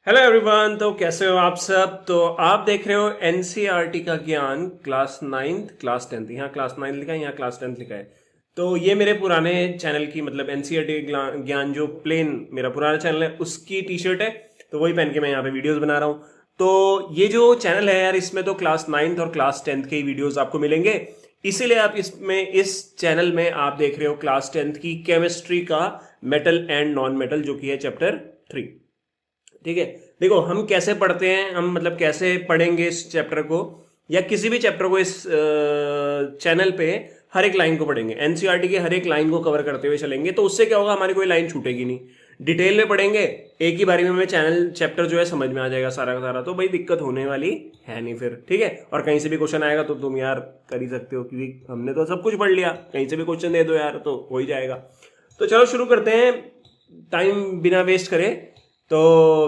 Hello everyone. तो कैसे हो आप सब। तो आप देख रहे हो एनसीईआरटी का ज्ञान क्लास नाइन्थ क्लास टेंथ। यहाँ क्लास नाइन्थ लिखा है, यहाँ क्लास टेंथ लिखा है। तो ये मेरे पुराने चैनल की मतलब एनसीईआरटी ज्ञान जो प्लेन मेरा पुराना चैनल है उसकी टी शर्ट है। तो वही पहन के मैं यहाँ पे वीडियोस बना रहा हूँ। तो ये जो चैनल है यार, इसमें तो क्लास नाइन्थ और क्लास टेंथ के ही वीडियोज आपको मिलेंगे। इसीलिए आप इस चैनल में आप देख रहे हो क्लास टेंथ की केमिस्ट्री का मेटल एंड नॉन मेटल, जो कि है चैप्टर 3। ठीक है। देखो हम कैसे पढ़ते हैं, हम मतलब कैसे पढ़ेंगे इस चैप्टर को या किसी भी चैप्टर को इस चैनल पे हर एक लाइन को पढ़ेंगे, एनसीईआरटी के हर एक लाइन को कवर करते हुए चलेंगे। तो उससे क्या होगा, हमारी कोई लाइन छूटेगी नहीं। डिटेल में पढ़ेंगे, एक ही बारी में हमें चैनल चैप्टर जो है समझ में आ जाएगा सारा का सारा। तो भाई दिक्कत होने वाली है नहीं फिर। ठीक है। और कहीं से भी क्वेश्चन आएगा तो तुम यार कर ही सकते हो, क्योंकि हमने तो सब कुछ पढ़ लिया। कहीं से भी क्वेश्चन दे दो यार तो हो ही जाएगा। तो चलो शुरू करते हैं, टाइम बिना वेस्ट करें। तो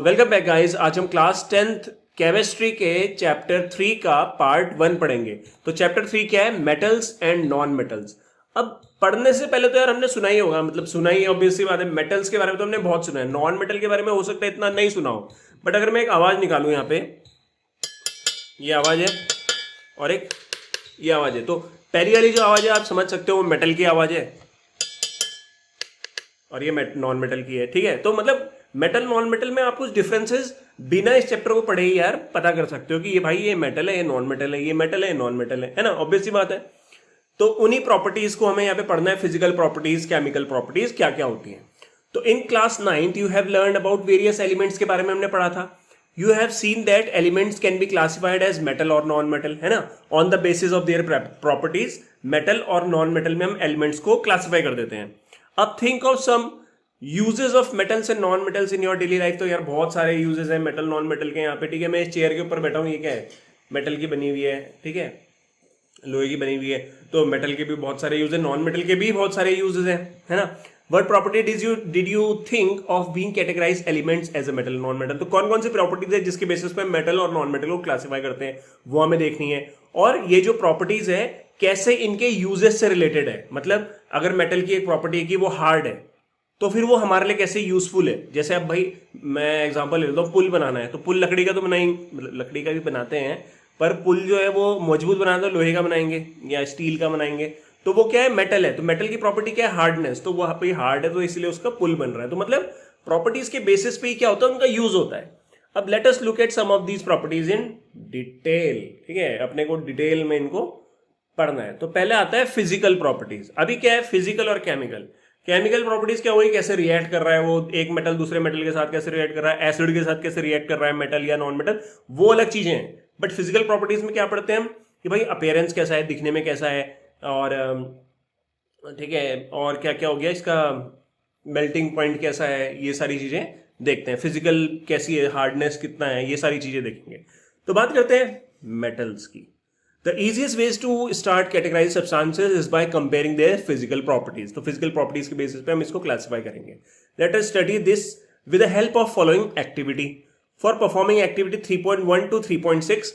वेलकम बैक गाइस। आज हम क्लास टेंथ केमिस्ट्री के चैप्टर 3 का पार्ट 1 पढ़ेंगे। तो चैप्टर 3 क्या है, मेटल्स एंड नॉन मेटल्स। अब पढ़ने से पहले तो यार हमने सुना ही होगा, मतलब सुना ही ऑब्वियसली बात है। मेटल्स के बारे में तो हमने बहुत सुना है, नॉन मेटल के बारे में हो सकता है इतना नहीं सुना हो। बट अगर मैं एक आवाज निकालूं यहाँ पे, ये आवाज है और एक ये आवाज है, तो पहली वाली जो आवाज है आप समझ सकते हो वो मेटल की आवाज है और ये नॉन मेटल की है। ठीक है। तो मतलब मेटल नॉन मेटल में आप कुछ डिफरेंसेस बिना इस चैप्टर को पढ़े ही यार पता कर सकते हो कि ये भाई ये मेटल है, ये नॉन मेटल है, ये मेटल है, नॉन मेटल है ना। ऑब्वियस सी बात है। तो उन्हीं प्रॉपर्टीज को हमें यहाँ पे पढ़ना है, फिजिकल प्रॉपर्टीज, केमिकल प्रॉपर्टीज क्या क्या होती हैं। तो in class 9 you have learn about various elements के बारे में हमने पढ़ा था। You have seen that elements can be classified as metal और नॉन मेटल, है ना। On the basis of their properties metal और नॉन मेटल में हम एलिमेंट्स को क्लासिफाई कर देते हैं। अब think of some uses of metals and non metals in your daily life. तो यार बहुत सारे यूजेस हैं मेटल नॉन मेटल के यहाँ पे। ठीक है। मैं इस चेयर के ऊपर बैठा हूँ, ये क्या है, मेटल की बनी हुई है। ठीक है, लोहे की बनी हुई है। तो मेटल के भी बहुत सारे यूज है, नॉन मेटल के भी बहुत सारे यूजेस हैं, है ना। What property did you think of being categorize elements as a metal non metal. तो कौन कौन सी प्रॉपर्टीज है जिसके बेसिस पे मेटल और नॉन मेटल को क्लासिफाई करते हैं, वो हमें देखनी है। और ये जो प्रॉपर्टीज है कैसे इनके यूजेस से रिलेटेड है। मतलब अगर मेटल की एक प्रॉपर्टी है कि वो हार्ड है, तो फिर वो हमारे लिए कैसे यूजफुल है। जैसे अब भाई मैं एग्जांपल ले लेता हूँ, पुल बनाना है तो पुल लकड़ी का तो मतलब लकड़ी का भी बनाते हैं, पर पुल जो है वो मजबूत बनाना तो लोहे का बनाएंगे या स्टील का बनाएंगे। तो वो क्या है, मेटल है। तो मेटल की प्रॉपर्टी क्या है, हार्डनेस। तो वो भाई हार्ड है तो इसलिए उसका पुल बन रहा है। तो मतलब प्रॉपर्टीज के बेसिस पे ही क्या होता है, उनका यूज होता है। अब let us look at some of these properties in detail. ठीक है, अपने को डिटेल में इनको पढ़ना है। तो पहले आता है फिजिकल प्रॉपर्टीज। अभी क्या है, फिजिकल और केमिकल। केमिकल प्रॉपर्टीज क्या हुई, कैसे रिएक्ट कर रहा है वो एक मेटल दूसरे मेटल के साथ, कैसे रिएक्ट कर रहा है, एसिड के साथ कैसे रिएक्ट कर रहा है मेटल या नॉन मेटल, वो अलग चीजें हैं। बट फिजिकल प्रॉपर्टीज में क्या पढ़ते हैं हम कि भाई अपीयरेंस कैसा है, दिखने में कैसा है, और ठीक है, और क्या क्या हो गया इसका, मेल्टिंग पॉइंट कैसा है, ये सारी चीजें देखते हैं। फिजिकल कैसी है, हार्डनेस कितना है, ये सारी चीजें देखेंगे। तो बात करते हैं मेटल्स की। The easiest ways to start categorize substances is by comparing their physical properties. तो physical properties के basis पे हम इसको classify करेंगे। Let us study this with the help of following activity. For performing activity 3.1 to 3.6,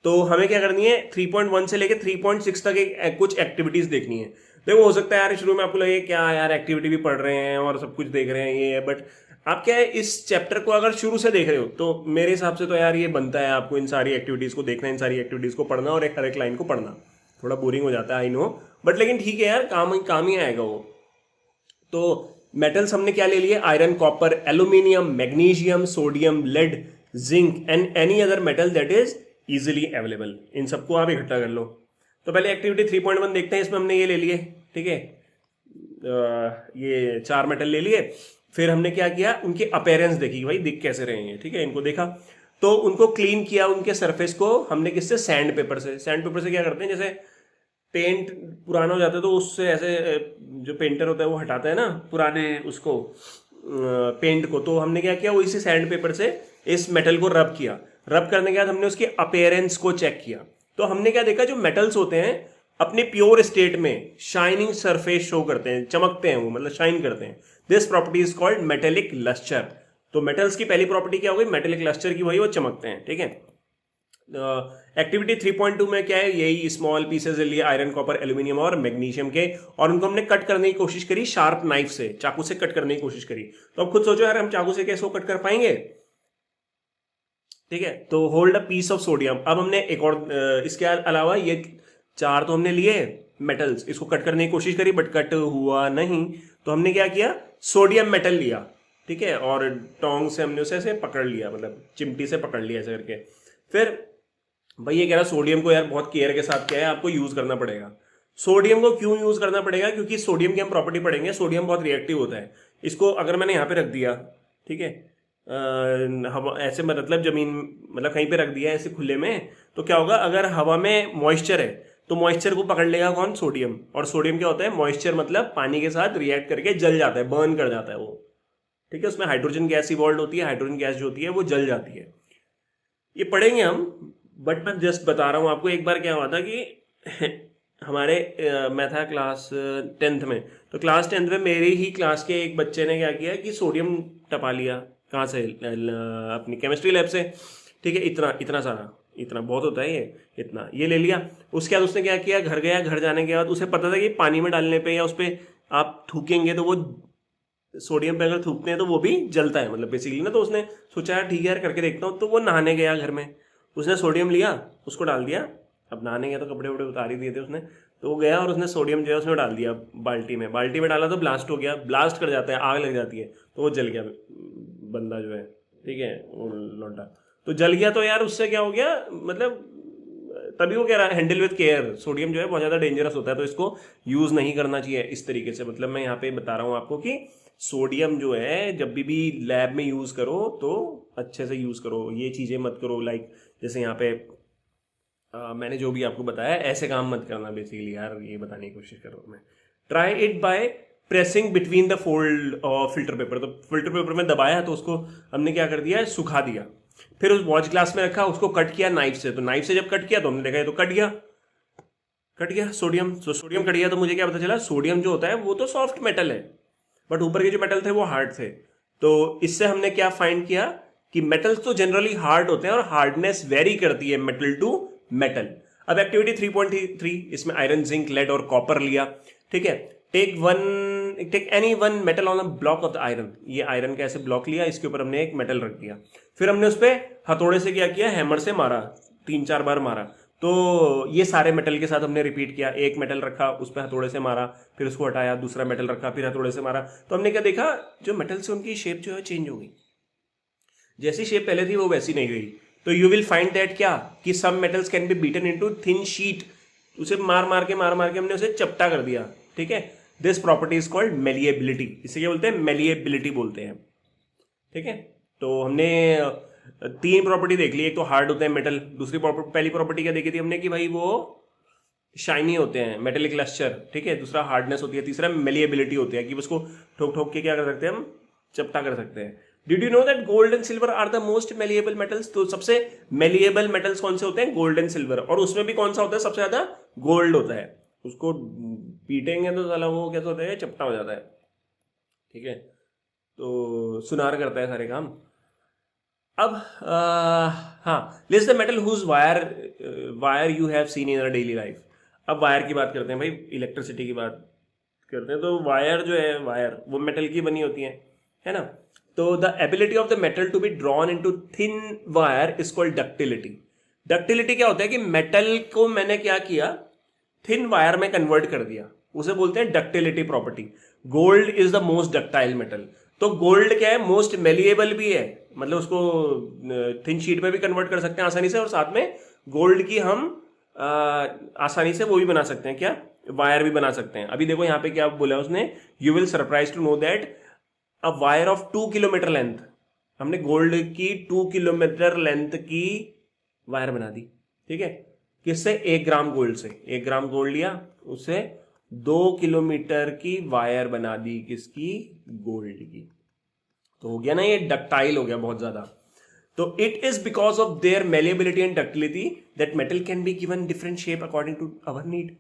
तो हमें क्या करनी है, 3.1 से लेके 3.6 तक कुछ एक्टिविटीज देखनी है। देखो हो सकता है यार शुरू में आपको लगे क्या यार एक्टिविटी भी पढ़ रहे हैं और सब कुछ देख रहे हैं ये है, बट आप क्या है इस चैप्टर को अगर शुरू से देख रहे हो तो मेरे हिसाब से तो यार ये बनता है आपको इन सारी एक्टिविटीज को देखना, इन सारी एक्टिविटीज को पढ़ना और हर एक लाइन को पढ़ना। थोड़ा बोरिंग हो जाता है आई नो, बट लेकिन ठीक है यार, काम ही आएगा वो। तो मेटल्स हमने क्या ले लिए, iron, copper, aluminium, magnesium, sodium, lead, zinc and any other metal that is easily available. इन सबको आप इकट्ठा कर लो। तो पहले एक्टिविटी 3.1 देखते हैं। इसमें हमने ये ले लिए, ठीक है, ये 4 मेटल ले लिए। फिर हमने क्या किया, उनकी अपीयरेंस देखी, भाई दिख कैसे रहे हैं। ठीक है, इनको देखा तो उनको क्लीन किया, उनके सरफेस को हमने किससे, सैंड पेपर से। सैंड पेपर से क्या करते हैं, जैसे पेंट पुराना हो जाता है तो उससे ऐसे जो पेंटर होता है वो हटाता है ना पुराने उसको पेंट को। तो हमने क्या किया, वो इसी सैंड पेपर से इस मेटल को रब किया। रब करने के बाद हमने उसके अपीयरेंस को चेक किया। तो हमने क्या देखा, जो मेटल्स होते हैं अपने प्योर स्टेट में शाइनिंग सरफेस शो करते हैं, चमकते हैं वो, मतलब शाइन करते हैं। This property is called metallic lustre. तो मेटल्स की पहली प्रॉपर्टी क्या हो गई, मेटेलिक लस्टर की, वही वो चमकते हैं। ठीक है। एक्टिविटी 3.2 में क्या है, यही स्मॉल पीसेस लिए आयरन, कॉपर, एल्यूमिनियम और मैग्नीशियम के, और उनको हमने कट करने की कोशिश करी शार्प नाइफ से, चाकू से कट करने की कोशिश करी। तो अब खुद सोचो यार, हम चाकू से कैसे कट कर पाएंगे। ठीक है। तो hold a piece of sodium. अब हमने एक और इसके अलावा ये 4 तो हमने लिए मेटल्स, इसको कट करने की कोशिश करी बट कट हुआ नहीं, तो हमने क्या किया, सोडियम मेटल लिया, ठीक है, और टोंग से हमने उसे ऐसे पकड़ लिया, मतलब चिमटी से पकड़ लिया ऐसे करके। फिर भाई ये कह रहा सोडियम को यार बहुत केयर के साथ क्या है आपको यूज करना पड़ेगा। सोडियम को क्यों यूज करना पड़ेगा, क्योंकि सोडियम की हम प्रॉपर्टी पढ़ेंगे, सोडियम बहुत रिएक्टिव होता है। इसको अगर मैंने यहाँ पे रख दिया, ठीक है, हवा ऐसे मतलब जमीन, मतलब कहीं पे रख दिया ऐसे खुले में, तो क्या होगा, अगर हवा में मॉइस्चर है तो मॉइस्चर को पकड़ लेगा कौन, सोडियम। और सोडियम क्या होता है, मॉइस्चर मतलब पानी के साथ रिएक्ट करके जल जाता है, बर्न कर जाता है वो, ठीक है, उसमें हाइड्रोजन गैस इवॉल्व होती है, हाइड्रोजन गैस जो होती है वो जल जाती है। ये पढ़ेंगे हम, बट मैं जस्ट बता रहा हूँ आपको। एक बार क्या हुआ था कि हमारे मैं था क्लास 10th में, तो क्लास 10th में मेरे ही क्लास के एक बच्चे ने क्या किया कि सोडियम टपा लिया, कहाँ से, अपनी केमिस्ट्री लैब से, ठीक है, इतना इतना सारा, इतना बहुत होता है इतना, ये ले लिया। उसके बाद उसने क्या किया, घर गया, घर जाने के बाद उसे पता था कि पानी में डालने पे या उस पर आप थूकेंगे तो वो सोडियम पे अगर थूकते हैं तो वो भी जलता है, मतलब बेसिकली ना। तो उसने सोचा यार ठीक है यार करके देखता हूँ, तो वो नहाने गया घर में, उसने सोडियम लिया, उसको डाल दिया। अब नहाने गया तो कपड़े वपड़े उतार ही दिए थे उसने, तो वो गया और उसने सोडियम जो है उसमें डाल दिया बाल्टी में, बाल्टी में डाला तो ब्लास्ट हो गया, ब्लास्ट कर जाता है, आग लग जाती है, तो वो जल गया बंदा जो है, ठीक है, वो लौटा तो जल गया। तो यार उससे क्या हो गया, मतलब तभी वो कह रहा है हैंडल विद केयर, सोडियम जो है बहुत ज़्यादा डेंजरस होता है, तो इसको यूज़ नहीं करना चाहिए इस तरीके से। मतलब मैं यहाँ पे बता रहा हूँ आपको कि सोडियम जो है जब भी लैब में यूज़ करो तो अच्छे से यूज़ करो, ये चीज़ें मत करो, लाइक जैसे यहाँ पे मैंने जो भी आपको बताया ऐसे काम मत करना, बेसिकली यार ये बताने की कोशिश कर रहा हूँ मैं। Try it by pressing between the fold of filter paper. तो फिल्टर पेपर में दबाया तो उसको हमने क्या कर दिया, सुखा दिया। फिर उस वॉच ग्लास में रखा, उसको कट किया नाइफ से, तो नाइफ से जब कट किया तो हमने देखा ये तो कट गया सोडियम। तो सोडियम कट गया तो मुझे क्या पता चला, सोडियम जो होता है वो तो सॉफ्ट मेटल है, बट ऊपर के जो मेटल थे वो हार्ड थे। तो इससे हमने क्या फाइंड किया कि मेटल्स तो जनरली हार्ड होते हैं और हार्डनेस वेरी करती है मेटल टू मेटल। अब एक्टिविटी 3.3, इसमें आयरन, जिंक, लेड और कॉपर लिया, ठीक है। Take any one metal on a block of the iron. ये आयरन का ऐसे ब्लॉक लिया, इसके ऊपर हमने एक मेटल रख दिया, फिर हमने उस पर हथौड़े से क्या किया, हैमर से मारा, 3-4 बार मारा। तो ये सारे मेटल के साथ हमने रिपीट किया, एक मेटल रखा, उस पर हथौड़े से मारा, फिर उसको हटाया, दूसरा मेटल रखा, फिर हथौड़े से मारा। तो हमने क्या देखा, जो मेटल से उनकी शेप जो है चेंज हो गई, जैसी शेप पहले थी वो वैसी नहीं रही। तो यू विल फाइंड दैट क्या, कि some metals can be beaten into thin sheet. उसे मार मार के हमने उसे चपटा कर दिया, ठीक है। This property is called malleability. इसे क्या बोलते हैं, मेलिएबिलिटी बोलते हैं, ठीक है। तो हमने 3 प्रॉपर्टी देख ली, एक तो हार्ड होते हैं मेटल, दूसरी पहली प्रॉपर्टी क्या देखी थी हमने कि भाई वो शाइनी होते हैं, मेटेलिक लस्टर, ठीक है। दूसरा हार्डनेस होती है, तीसरा मेलिएबिलिटी होती है कि उसको ठोक ठोक के क्या कर सकते हैं, हम चपटा कर सकते हैं। Did you know that gold and silver are the most malleable metals. तो सबसे मेलिएबल मेटल्स कौन से होते हैं, गोल्ड एंड सिल्वर, और उसमें भी कौन सा होता है, सबसे ज्यादा गोल्ड होता है। उसको पीटेंगे तो साला वो कैसा होता है, चपटा हो जाता है, ठीक है। तो सुनार करता है सारे काम। अब हाँ, list the metal whose wire you have seen in daily life. अब वायर की बात करते हैं भाई, इलेक्ट्रिसिटी की बात करते हैं, तो वायर जो है, वायर वो मेटल की बनी होती है ना। तो the ability of the metal to be drawn into thin wire is called ductility. Ductility क्या होता है कि मेटल को मैंने क्या किया, थिन वायर में कन्वर्ट कर दिया, उसे बोलते हैं ductility property. Gold is the most ductile metal. तो गोल्ड क्या है, मोस्ट मेलिएबल भी है, मतलब उसको थिन शीट में भी कन्वर्ट कर सकते हैं आसानी से, और साथ में गोल्ड की हम आसानी से वो भी बना सकते हैं, क्या, वायर भी बना सकते हैं। अभी देखो यहाँ पे क्या बोला उसने, you will surprise to know that a wire of 2 kilometre length, हमने गोल्ड की 2 किलोमीटर लेंथ की वायर बना दी, ठीक है। किससे, 1 ग्राम गोल्ड से। 1 ग्राम गोल्ड लिया, उससे 2 किलोमीटर की वायर बना दी, किसकी, गोल्ड की। तो हो गया ना, ये डक्टाइल हो गया बहुत ज्यादा। तो it is because of their malleability and ductility that metal can be given different shape according to our need.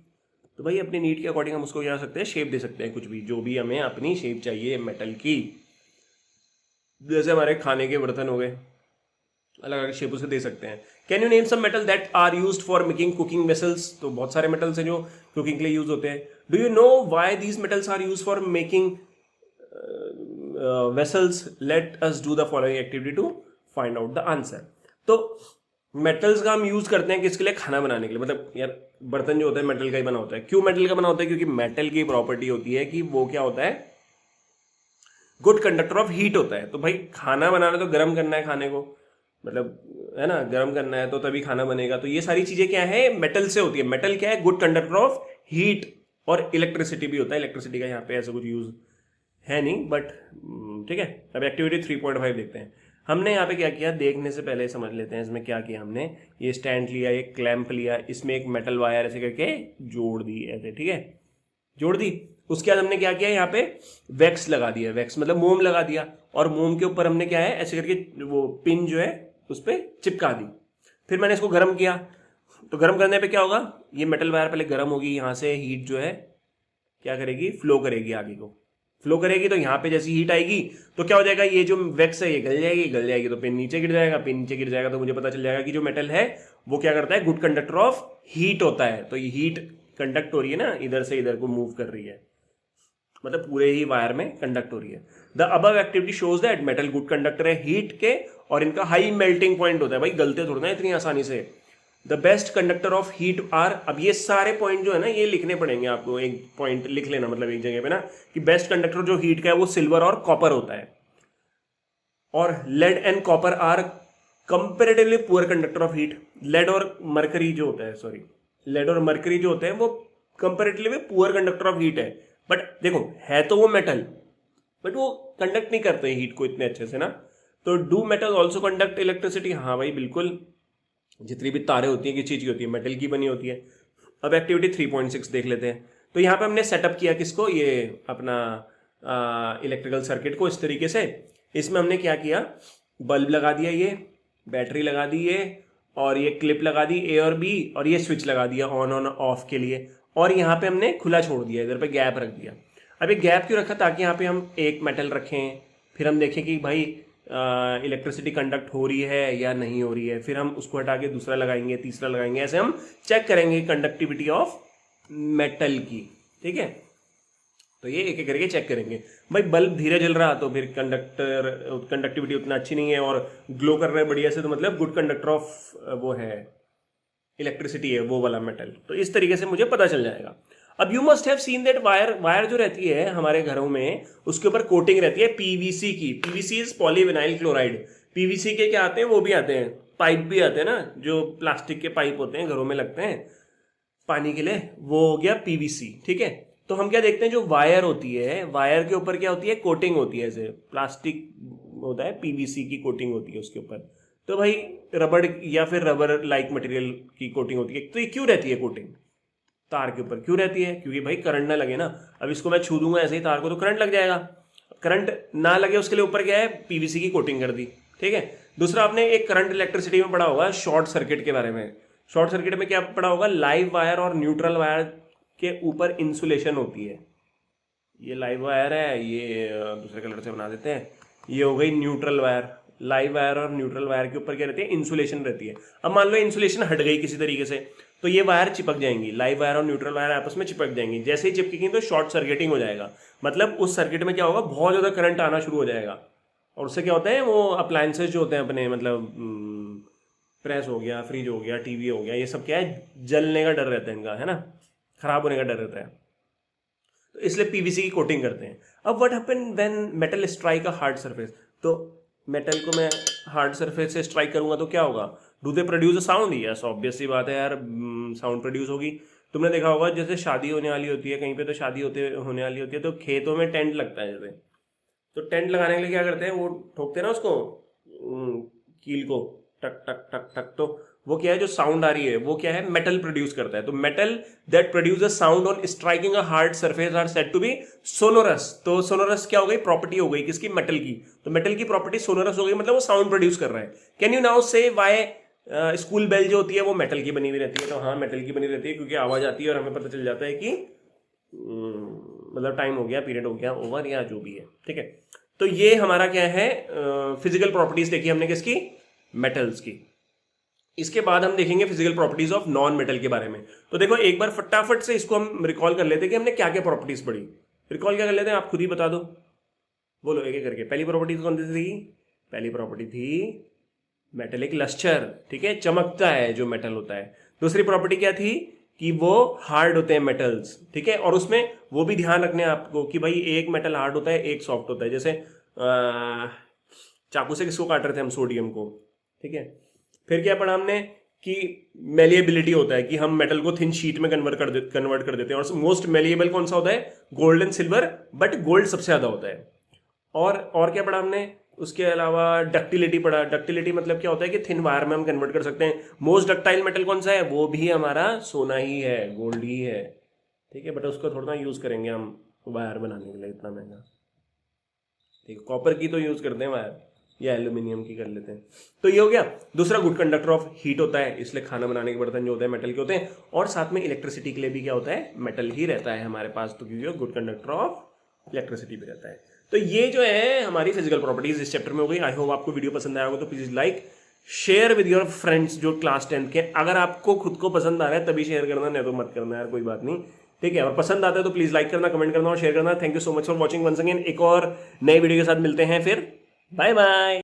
तो भाई अपनी नीड के अकॉर्डिंग हम उसको क्या कर सकते हैं, शेप दे सकते हैं, कुछ भी, जो भी हमें अपनी शेप चाहिए मेटल की। जैसे हमारे खाने के बर्तन हो गए, अलग अलग शेप उसे दे सकते हैं। Can you name some metal that are used for making cooking vessels. तो बहुत सारे मेटल्स हैं जो कुकिंग के लिए यूज होते हैं। Do you know why these metals are used for making vessels. Let us do the following activity to find out the answer. तो मेटल्स का हम यूज करते हैं किसके लिए? खाना बनाने के लिए। मतलब यार बर्तन जो होता है मेटल का ही बना होता है। क्यों मेटल का बना होता है? क्योंकि मेटल की प्रॉपर्टी होती है कि वो क्या होता है, गुड कंडक्टर ऑफ हीट होता है। तो भाई खाना बनाना तो गर्म करना है खाने को, मतलब है ना, गर्म करना है तो तभी खाना बनेगा। तो ये सारी चीजें क्या है, मेटल से होती है। मेटल क्या है? गुड कंडक्टर ऑफ हीट और इलेक्ट्रिसिटी भी होता है। इलेक्ट्रिसिटी का यहाँ पे ऐसा कुछ यूज है नहीं, बट ठीक है। अब एक्टिविटी 3.5 देखते हैं। हमने यहाँ पे क्या किया, देखने से पहले समझ लेते हैं इसमें क्या किया हमने। ये स्टैंड लिया, एक क्लैंप लिया, इसमें एक मेटल वायर ऐसे करके जोड़ दी ऐसे, ठीक है, जोड़ दी। उसके बाद हमने क्या किया, यहाँ पे वैक्स लगा दिया। वैक्स मतलब मोम लगा दिया, और मोम के ऊपर हमने क्या है ऐसे करके वो पिन जो है उस पर चिपका दी। फिर मैंने इसको गर्म किया। तो गर्म करने पे क्या होगा, ये मेटल वायर पहले गर्म होगी, यहाँ से हीट जो है क्या करेगी, फ्लो करेगी आगे को, फ्लो करेगी। तो यहाँ पे जैसी हीट आएगी तो क्या हो जाएगा, ये जो वैक्स है ये गल जाएगी, गल जाएगी तो पिन नीचे गिर जाएगा, पिन नीचे गिर जाएगा तो मुझे पता चल जाएगा कि जो मेटल है वो क्या करता है, गुड कंडक्टर ऑफ हीट होता है। तो ये हीट कंडक्ट हो रही है ना, इधर से इधर को मूव कर रही है, मतलब पूरे ही वायर में कंडक्ट हो रही है। The above activity shows that metal good conductor है हीट के, और इनका हाई मेल्टिंग पॉइंट होता है। भाई गलते थोड़ा ना इतनी आसानी से। The best conductor of heat are, अब ये सारे पॉइंट जो है ना ये लिखने पड़ेंगे आपको, एक पॉइंट लिख लेना मतलब एक जगह पे ना, कि बेस्ट कंडक्टर जो हीट का है वो सिल्वर और कॉपर होता है, और lead and copper are comparatively poor conductor of heat. Lead और मरकरी जो होता है, सॉरी, लेड और मरकरी जो होते हैं वो comparatively poor conductor of heat है। बट देखो है तो वो मेटल, बट वो कंडक्ट नहीं करते हीट को इतने अच्छे से ना। तो do metal also conduct electricity? हाँ भाई बिल्कुल, जितनी भी तारें होती हैं किस चीज की होती है, मेटल की बनी होती है। अब एक्टिविटी 3.6 देख लेते हैं। तो यहाँ पे हमने सेटअप किया किसको, ये अपना इलेक्ट्रिकल सर्किट को इस तरीके से। इसमें हमने क्या किया, बल्ब लगा दिया, ये बैटरी लगा दी ये, और ये क्लिप लगा दी ए और बी, और ये स्विच लगा दिया ऑन ऑन ऑफ के लिए, और यहाँ पे हमने खुला छोड़ दिया, इधर पे गैप रख दिया। अब ये गैप क्यों रखा, ताकि यहाँ पे हम एक मेटल रखें, फिर हम देखें कि भाई इलेक्ट्रिसिटी कंडक्ट हो रही है या नहीं हो रही है, फिर हम उसको हटा के दूसरा लगाएंगे, तीसरा लगाएंगे, ऐसे हम चेक करेंगे कंडक्टिविटी ऑफ मेटल की, ठीक है। तो ये एक एक करके चेक करेंगे। भाई बल्ब धीरे जल रहा तो फिर कंडक्टिविटी उतना अच्छी नहीं है, और ग्लो कर रहा है बढ़िया से तो मतलब गुड कंडक्टर ऑफ वो है इलेक्ट्रिसिटी है वो वाला मेटल। तो इस तरीके से मुझे पता चल जाएगा। अब you must have seen that wire जो रहती है हमारे घरों में, उसके ऊपर कोटिंग रहती है पीवीसी की। PVC is polyvinyl chloride. PVC के क्या आते हैं, वो भी आते हैं, पाइप भी आते हैं ना, जो प्लास्टिक के पाइप होते हैं घरों में लगते हैं पानी के लिए, वो हो गया पीवीसी, ठीक है। तो हम क्या देखते हैं, जो वायर होती है, वायर के ऊपर क्या होती है, कोटिंग होती है, ऐसे प्लास्टिक होता है, पीवीसी की कोटिंग होती है उसके ऊपर। तो भाई रबड़ या फिर रबर लाइक मटेरियल की कोटिंग होती है। तो ये क्यों रहती है कोटिंग तार के ऊपर, क्यों रहती है? क्योंकि भाई करंट ना लगे ना। अब इसको मैं छू दूंगा ऐसे ही तार को तो करंट लग जाएगा। करंट ना लगे उसके लिए ऊपर क्या है, पीवीसी की कोटिंग कर दी, ठीक है। दूसरा आपने एक करंट इलेक्ट्रिसिटी में पढ़ा होगा शॉर्ट सर्किट के बारे में। शॉर्ट सर्किट में क्या पढ़ा होगा, लाइव वायर और न्यूट्रल वायर के ऊपर इंसुलेशन होती है। ये लाइव वायर है, ये दूसरे कलर से बना देते हैं, ये हो गई न्यूट्रल वायर। लाइव वायर और न्यूट्रल वायर के ऊपर क्या रहती है, इंसुलेशन रहती है। अब मान लो इंसुलेशन हट गई किसी तरीके से, तो ये वायर चिपक जाएंगी, लाइव वायर और न्यूट्रल वायर आपस में चिपक जाएंगी। जैसे ही चिपकेंगी तो शॉर्ट सर्किटिंग हो जाएगा। मतलब उस सर्किट में क्या होगा, बहुत ज्यादा करंट आना शुरू हो जाएगा, और उससे क्या होता है, वो अप्लायंसेज जो होते हैं अपने, मतलब प्रेस हो गया, फ्रिज हो गया, टीवी हो गया, ये सब क्या है, जलने का डर रहता है इनका, है ना, खराब होने का डर रहता है। तो इसलिए पीवीसी की कोटिंग करते हैं। अब what happen when metal strike a hard surface? तो मेटल को मैं हार्ड सरफेस से स्ट्राइक करूंगा तो क्या होगा, do they produce a sound? Yes, obvious सी बात है यार, साउंड प्रोड्यूस होगी। तुमने देखा होगा जैसे शादी होने वाली होती है कहीं पे, तो शादी होने वाली होती है तो खेतों में टेंट लगता है जैसे, तो टेंट लगाने के लिए क्या करते हैं, वो ठोकते हैं ना उसको, कील को, टक टक टक टक, तो वो क्या है, जो साउंड आ रही है वो क्या है, मेटल प्रोड्यूस करता है। तो metal that produce a sound on striking a hard surface are said to be sonorous. तो सोनोरस क्या हो गई, प्रॉपर्टी हो गई किसकी, मेटल की। तो मेटल की प्रॉपर्टी सोनोरस हो गई, मतलब वो साउंड प्रोड्यूस कर रहा है। कैन यू नाउ से व्हाई स्कूल बेल जो होती है वो मेटल की बनी हुई रहती है? तो हाँ, मेटल की बनी रहती है, क्योंकि आवाज आती है और हमें पता चल जाता है कि मतलब टाइम हो गया, पीरियड हो गया, ओवर, या जो भी है, ठीक है। तो ये हमारा क्या है, फिजिकल प्रॉपर्टीज देखी हमने किसकी, मेटल्स की। इसके बाद हम देखेंगे physical properties of non metal के बारे में। तो देखो एक बार फटाफट से इसको हम रिकॉल कर लेते हैं कि हमने क्या क्या प्रॉपर्टीज पढ़ी। रिकॉल क्या कर लेते हैं, आप खुद ही बता दो, बोलो एक एक करके। पहली प्रॉपर्टी कौन सी थी, पहली प्रॉपर्टी थी मेटल एक लस्टर, ठीक है, चमकता है जो मेटल होता है। दूसरी प्रॉपर्टी क्या थी कि वो हार्ड होते हैं मेटल्स, ठीक है, और उसमें वो भी ध्यान रखने आपको कि भाई एक मेटल हार्ड होता है एक सॉफ्ट होता है। जैसे चाकू से किसको काट रहे थे हम, सोडियम को, ठीक है। फिर क्या पढ़ा हमने कि मेलिएबिलिटी होता है कि हम मेटल को थिन शीट में कन्वर्ट कर देते हैं, और मोस्ट मेलिएबल कौन सा होता है, gold and silver, but gold सबसे ज्यादा होता है। और क्या पढ़ा हमने उसके अलावा, डक्टिलिटी पढ़ा। डक्टिलिटी मतलब क्या होता है कि थिन वायर में हम कन्वर्ट कर सकते हैं। मोस्ट डक्टाइल मेटल कौन सा है, वो भी हमारा सोना ही है, गोल्ड ही है, ठीक है, बट उसको थोड़ा यूज करेंगे हम वायर बनाने के लिए, इतना महंगा, ठीक है। कॉपर की तो यूज करते हैं वायर, या एल्यूमिनियम की कर लेते हैं। तो ये हो गया। दूसरा, गुड कंडक्टर ऑफ हीट होता है, इसलिए खाना बनाने के बर्तन जो होते हैं मेटल के होते हैं। और साथ में इलेक्ट्रिसिटी के लिए भी क्या होता है, मेटल ही रहता है हमारे पास, तो क्योंकि गुड कंडक्टर ऑफ इलेक्ट्रिसिटी भी रहता है। तो ये जो है हमारी फिजिकल प्रॉपर्टीज इस चैप्टर में हो गई। आई होप आपको वीडियो पसंद आया होगा, तो please like share with your friends जो क्लास 10 के। अगर आपको खुद को पसंद आ रहा है तभी शेयर करना, नहीं तो मत करना यार, कोई बात नहीं, ठीक है। और पसंद आता है तो प्लीज लाइक करना, कमेंट करना और शेयर करना। Thank you so much for watching once again. एक और नए वीडियो के साथ मिलते हैं फिर, बाय बाय।